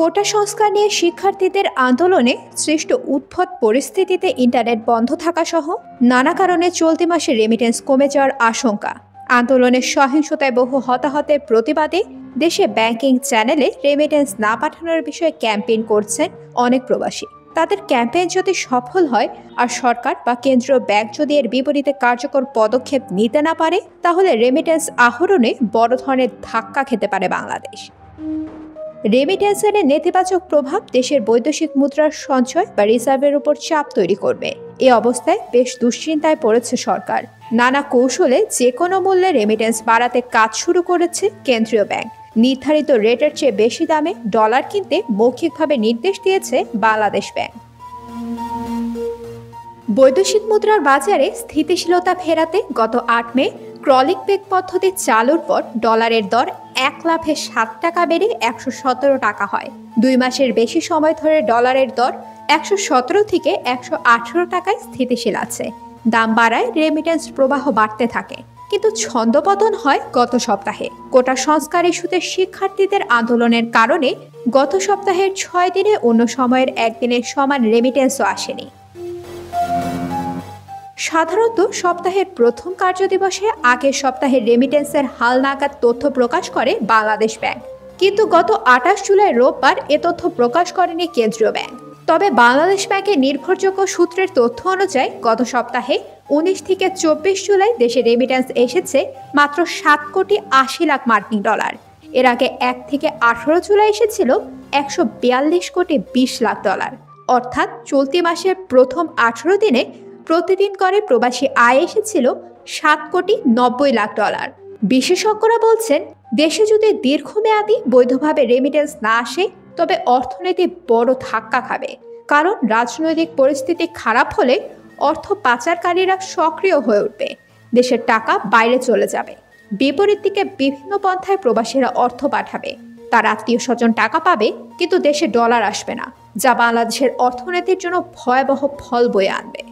কোটা সংস্কার নিয়ে শিক্ষার্থীদের আন্দোলনে সৃষ্ট উদ্ভট পরিস্থিতিতে ইন্টারনেট বন্ধ থাকা সহ নানা কারণে চলতি মাসে রেমিটেন্স কমে যাওয়ার আশঙ্কা। আন্দোলনের সহিংসতায় বহু হতাহতের প্রতিবাদে দেশে ব্যাংকিং চ্যানেলে রেমিটেন্স না পাঠানোর বিষয়ে ক্যাম্পেইন করছেন অনেক প্রবাসী। তাদের ক্যাম্পেইন যদি সফল হয় আর সরকার বা কেন্দ্রীয় ব্যাংক যদি এর বিপরীতে কার্যকর পদক্ষেপ নিতে না পারে, তাহলে রেমিটেন্স আহরণে বড় ধরনের ধাক্কা খেতে পারে বাংলাদেশ। রেমিটেন্সের নেতিবাচক প্রভাব দেশের বৈদেশিক মুদ্রার সঞ্চয় বা রিজার্ভের উপর চাপ তৈরি করবে। এ অবস্থায় বেশ দুশ্চিন্তায় পড়েছে সরকার। নানা কৌশলে যে কোনো মূল্যে রেমিটেন্স বাড়াতে কাজ শুরু করেছে কেন্দ্রীয় ব্যাংক। নির্ধারিত রেটের চেয়ে বেশি দামে ডলার কিনতে মৌখিকভাবে নির্দেশ দিয়েছে বাংলাদেশ ব্যাংক। বৈদেশিক মুদ্রার বাজারে স্থিতিশীলতা ফেরাতে গত ৮ মে ক্রলিং পেগ পদ্ধতি চালুর পর ডলারের দর ১ লাফে ৭ টাকা বেড়ে ১১৭ টাকা হয়। ২ মাসের বেশি সময় ধরে ডলারের দর ১১৭ থেকে ১১৮ টাকায় স্থিতিশীল আছে। দাম বাড়ায় রেমিটেন্স প্রবাহ বাড়তে থাকে, কিন্তু ছন্দপতন হয় গত সপ্তাহে। কোটা সংস্কার ইস্যুতে শিক্ষার্থীদের আন্দোলনের কারণে গত সপ্তাহের ৬ দিনে অন্য সময়ের একদিনের সমান রেমিটেন্সও আসেনি। সাধারণত সপ্তাহের প্রথম কার্যদিবসে আগের সপ্তাহের রেমিটেন্সের হালনাগাদ তথ্য প্রকাশ করে বাংলাদেশ ব্যাংক, কিন্তু গত ২৮ জুলাই রোববার এ তথ্য প্রকাশ করেনি কেন্দ্রীয় ব্যাংক। তবে বাংলাদেশ ব্যাংকের নির্ভরযোগ্য সূত্রের তথ্য অনুযায়ী গত সপ্তাহে ১৯ থেকে ২৪ জুলাই দেশে রেমিটেন্স এসেছে মাত্র ৭,৮০,০০,০০০ মার্কিন ডলার। এর আগে ১ থেকে ১৮ জুলাই এসেছিল ১৪২,২০,০০,০০০ ডলার। অর্থাৎ চলতি মাসের প্রথম ১৮ দিনে প্রতিদিন করে প্রবাসী আয় এসেছিল ৭,৯০,০০,০০০ ডলার। বিশেষজ্ঞরা বলছেন, দেশে যদি দীর্ঘমেয়াদী বৈধভাবে রেমিটেন্স না আসে তবে অর্থনীতি বড় ধাক্কা খাবে। কারণ রাজনৈতিক পরিস্থিতি খারাপ হলে অর্থ পাচারকারীরা সক্রিয় হয়ে উঠবে, দেশের টাকা বাইরে চলে যাবে। বিপরীত দিকে বিভিন্ন পন্থায় প্রবাসীরা অর্থ পাঠাবে, তার আত্মীয় স্বজন টাকা পাবে, কিন্তু দেশে ডলার আসবে না, যা বাংলাদেশের অর্থনীতির জন্য ভয়াবহ ফল বয়ে আনবে।